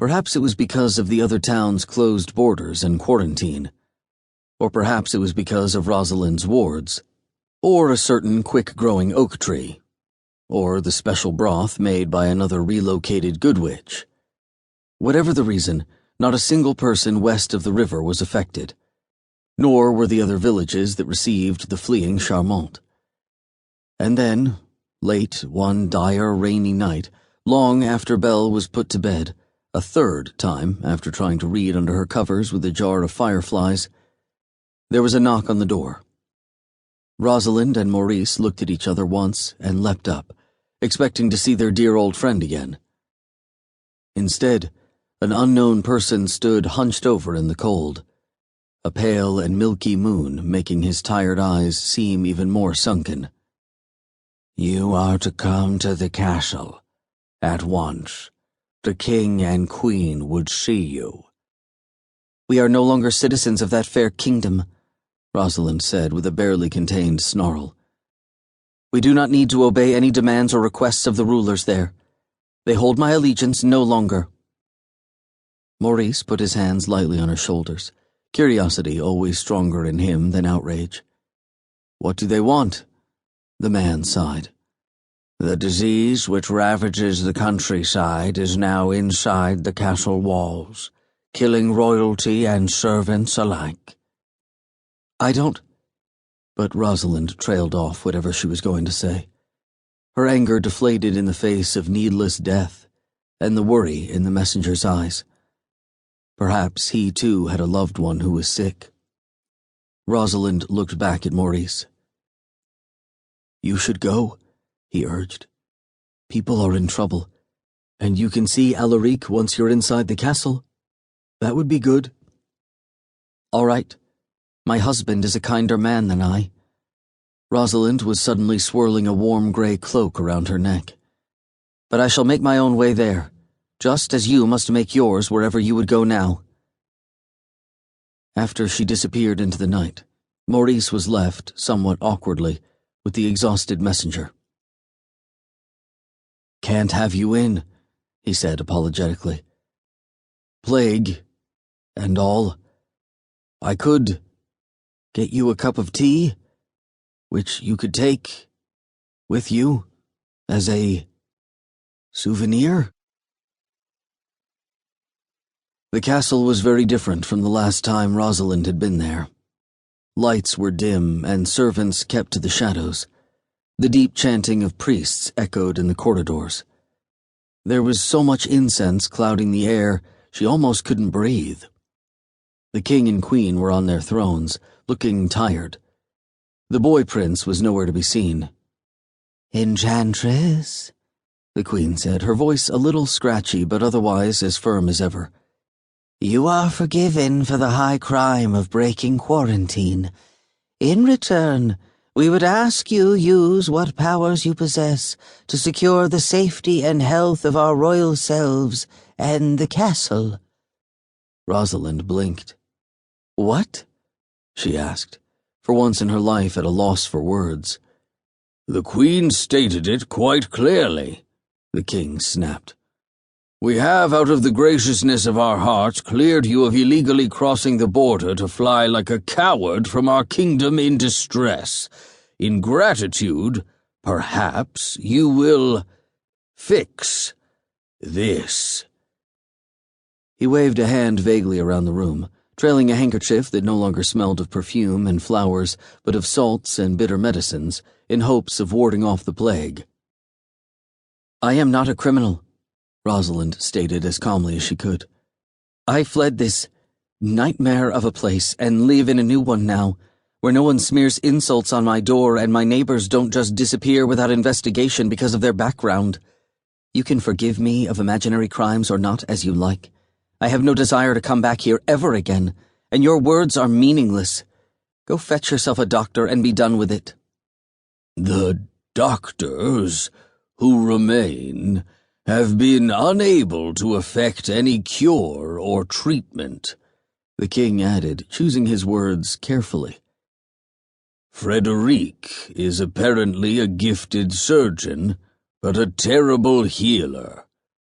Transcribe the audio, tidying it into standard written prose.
Perhaps it was because of the other town's closed borders and quarantine. Or perhaps it was because of Rosalind's wards. Or a certain quick-growing oak tree. Or the special broth made by another relocated good witch. Whatever the reason, not a single person west of the river was affected. Nor were the other villages that received the fleeing Charmant. And then, late one dire rainy night, long after Belle was put to bed, a third time after trying to read under her covers with a jar of fireflies, there was a knock on the door. Rosalind and Maurice looked at each other once and leapt up, expecting to see their dear old friend again. Instead, an unknown person stood hunched over in the cold, a pale and milky moon making his tired eyes seem even more sunken. "You are to come to the castle, at once. The king and queen would see you." "We are no longer citizens of that fair kingdom," Rosalind said with a barely contained snarl. "We do not need to obey any demands or requests of the rulers there. They hold my allegiance no longer." Maurice put his hands lightly on her shoulders, curiosity always stronger in him than outrage. "What do they want?" The man sighed. "The disease which ravages the countryside is now inside the castle walls, killing royalty and servants alike." "I don't—" But Rosalind trailed off whatever she was going to say. Her anger deflated in the face of needless death, and the worry in the messenger's eyes. Perhaps he too had a loved one who was sick. Rosalind looked back at Maurice. "You should go," he urged. "People are in trouble, and you can see Alaric once you're inside the castle. That would be good." "All right. My husband is a kinder man than I." Rosalind was suddenly swirling a warm gray cloak around her neck. "But I shall make my own way there, just as you must make yours wherever you would go now." After she disappeared into the night, Maurice was left, somewhat awkwardly, with the exhausted messenger. "Can't have you in," he said apologetically. "Plague, and all. I could get you a cup of tea, which you could take with you as a souvenir." The castle was very different from the last time Rosalind had been there. Lights were dim and servants kept to the shadows. The deep chanting of priests echoed in the corridors. There was so much incense clouding the air, she almost couldn't breathe. The king and queen were on their thrones, looking tired. The boy prince was nowhere to be seen. "Enchantress," the queen said, her voice a little scratchy but otherwise as firm as ever. "You are forgiven for the high crime of breaking quarantine. In return, we would ask you use what powers you possess to secure the safety and health of our royal selves and the castle." Rosalind blinked. "What?" she asked, for once in her life at a loss for words. "The Queen stated it quite clearly," the king snapped. "We have, out of the graciousness of our hearts, cleared you of illegally crossing the border to fly like a coward from our kingdom in distress. In gratitude, perhaps, you will fix this." He waved a hand vaguely around the room, trailing a handkerchief that no longer smelled of perfume and flowers, but of salts and bitter medicines, in hopes of warding off the plague. "I am not a criminal," Rosalind stated as calmly as she could. "I fled this nightmare of a place and live in a new one now, where no one smears insults on my door and my neighbors don't just disappear without investigation because of their background. You can forgive me of imaginary crimes or not, as you like. I have no desire to come back here ever again, and your words are meaningless. Go fetch yourself a doctor and be done with it." "The doctors who remain have been unable to effect any cure or treatment," the king added, choosing his words carefully. "Frederic is apparently a gifted surgeon, but a terrible healer.